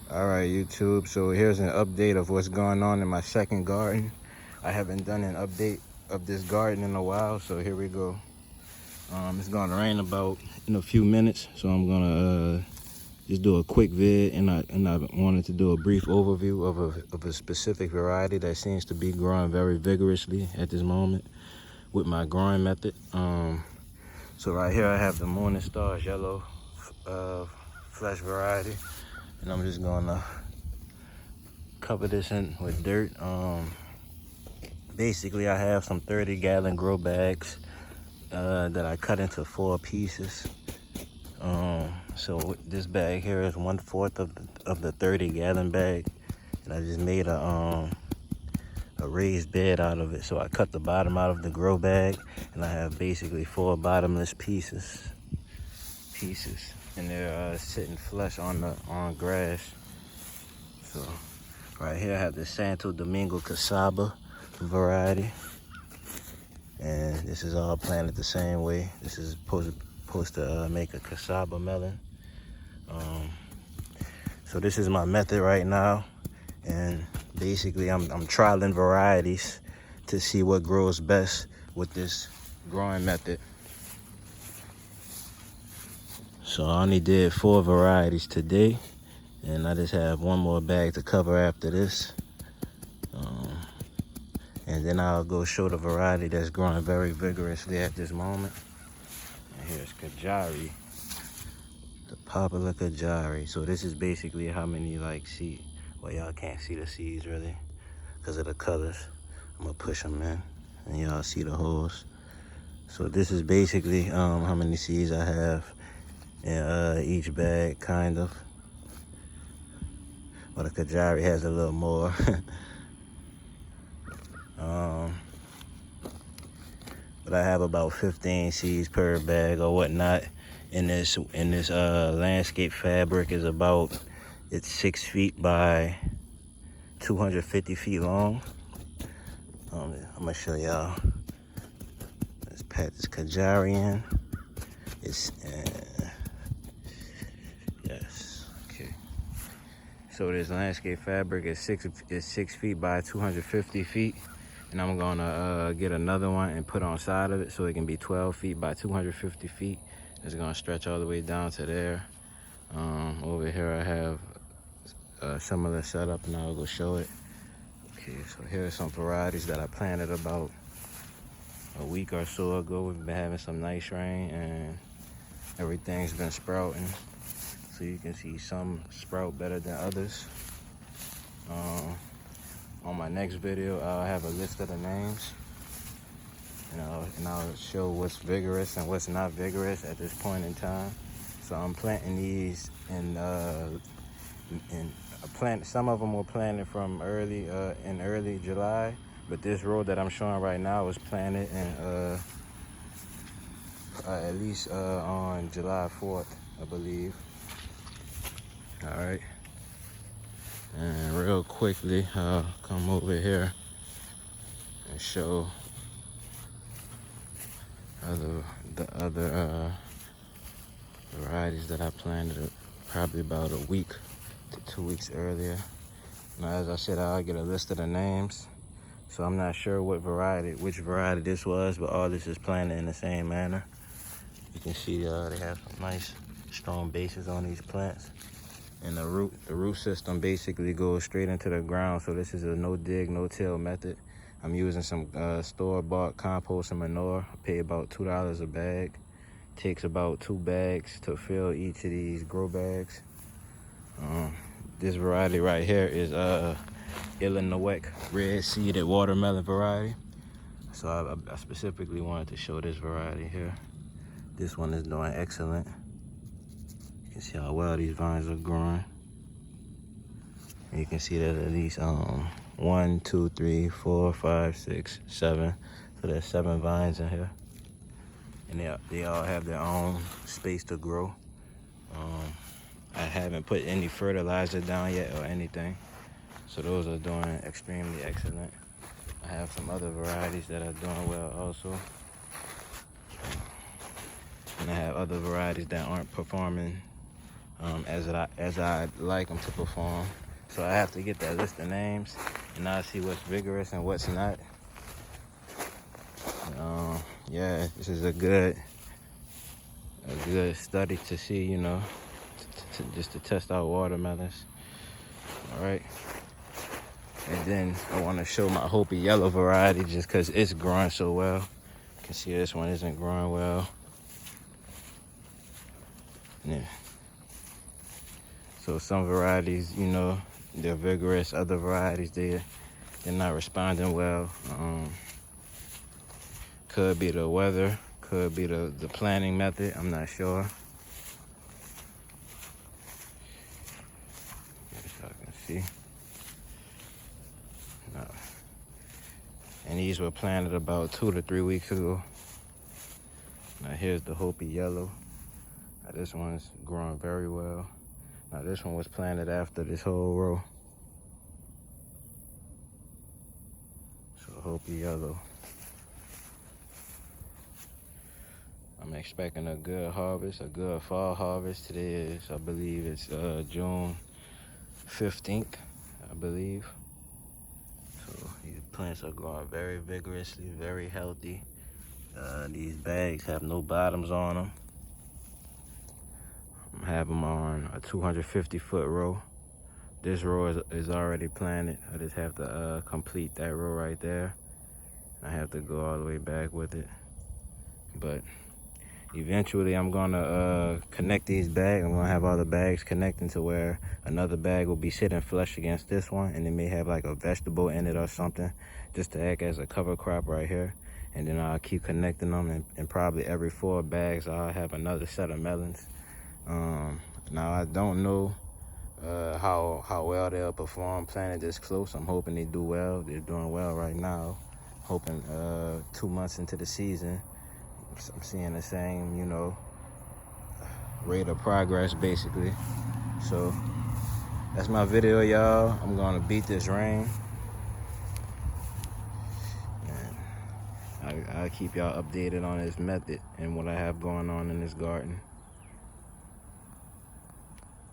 Alright, YouTube, so here's an update of what's going on in my second garden. I haven't done an update of this garden in a while, so here we go. It's gonna rain about in a few minutes, so I'm gonna just do a quick vid, and I wanted to do a brief overview of a specific variety that seems to be growing very vigorously at this moment with my growing method. So right here I have the Morning Star yellow flesh variety, and I'm just gonna cover this in with dirt. Basically I have some 30-gallon grow bags that I cut into 4 pieces. So this bag here is 1/4 of the 30-gallon bag, and I just made a raised bed out of it. So I cut the bottom out of the grow bag, and I have basically 4 bottomless pieces, and they're sitting flush on grass. So right here I have the Santo Domingo Casaba variety, and this is all planted the same way. This is supposed to make a Casaba melon. So this is my method right now, and basically I'm trialing varieties to see what grows best with this growing method. So I only did 4 varieties today, and I just have 1 more bag to cover after this. And then I'll go show the variety that's growing very vigorously at this moment. And here's Kajari, the popular Kajari. So this is basically how many seed. Well, y'all can't see the seeds really because of the colors. I'm gonna push them in and y'all see the holes. So this is basically how many seeds I have in each bag, kind of. But the Kajari has a little more. But I have about 15 seeds per bag or whatnot. In this landscape fabric is it's 6 feet by 250 feet long. I'm gonna show y'all. Let's pat this Kajari in. Yes, okay. So this landscape fabric is 6 feet by 250 feet. And I'm gonna get another one and put on side of it so it can be 12 feet by 250 feet. It's gonna stretch all the way down to there. Over here I have a similar setup, and I'll go show it. Okay, so here are some varieties that I planted about a week or so ago. We've been having some nice rain and everything's been sprouting. So you can see some sprout better than others. On my next video, I'll have a list of the names, and I'll show what's vigorous and what's not vigorous at this point in time. So I'm planting these some of them were planted from in early July, but this row that I'm showing right now was planted in at least on July 4th, I believe. All right. And real quickly, I'll come over here and show the other varieties that I planted probably about a week to 2 weeks earlier. Now, as I said, I'll get a list of the names. So I'm not sure which variety this was, but all this is planted in the same manner. You can see they have some nice strong bases on these plants. And the root system basically goes straight into the ground. So this is a no dig, no till method. I'm using some store-bought compost and manure. I pay about $2 a bag. Takes about 2 bags to fill each of these grow bags. This variety right here is Illinois red seeded watermelon variety. So I specifically wanted to show this variety here. This one is doing excellent. You can see how well these vines are growing. And you can see that at least 1, 2, 3, 4, 5, 6, 7. So there's 7 vines in here, and they all have their own space to grow. I haven't put any fertilizer down yet or anything, so those are doing extremely excellent. I have some other varieties that are doing well also, and I have other varieties that aren't performing as I'd like them to perform. So I have to get that list of names, and I'll see what's vigorous and what's not. Yeah, this is a good study to see, you know, just to test out watermelons. All right. And then I want to show my Hopi Yellow variety just because it's growing so well. You can see this one isn't growing well. Yeah. So some varieties, you know, they're vigorous. Other varieties, they're not responding well. Could be the weather. Could be the planting method. I'm not sure. If I can see. No. And these were planted about 2 to 3 weeks ago. Now here's the Hopi Yellow. Now this one's growing very well. Now this one was planted after this whole row. So Hopi Yellow. I'm expecting a good harvest, a good fall harvest. Today is, I believe it's June 15th, I believe. So these plants are growing very vigorously, very healthy. These bags have no bottoms on them. I have them on a 250-foot row. This row is already planted. I just have to complete that row right there. I have to go all the way back with it. But eventually I'm gonna connect these bags. I'm gonna have all the bags connecting to where another bag will be sitting flush against this one, and it may have like a vegetable in it or something, just to act as a cover crop right here. And then I'll keep connecting them, and probably every 4 bags I'll have another set of melons. Now I don't know how well they'll perform planted this close. I'm hoping they do well. They're doing well right now. Hoping 2 months into the season, I'm seeing the same, you know, rate of progress basically. So that's my video, y'all. I'm gonna beat this rain. And I'll keep y'all updated on this method and what I have going on in this garden.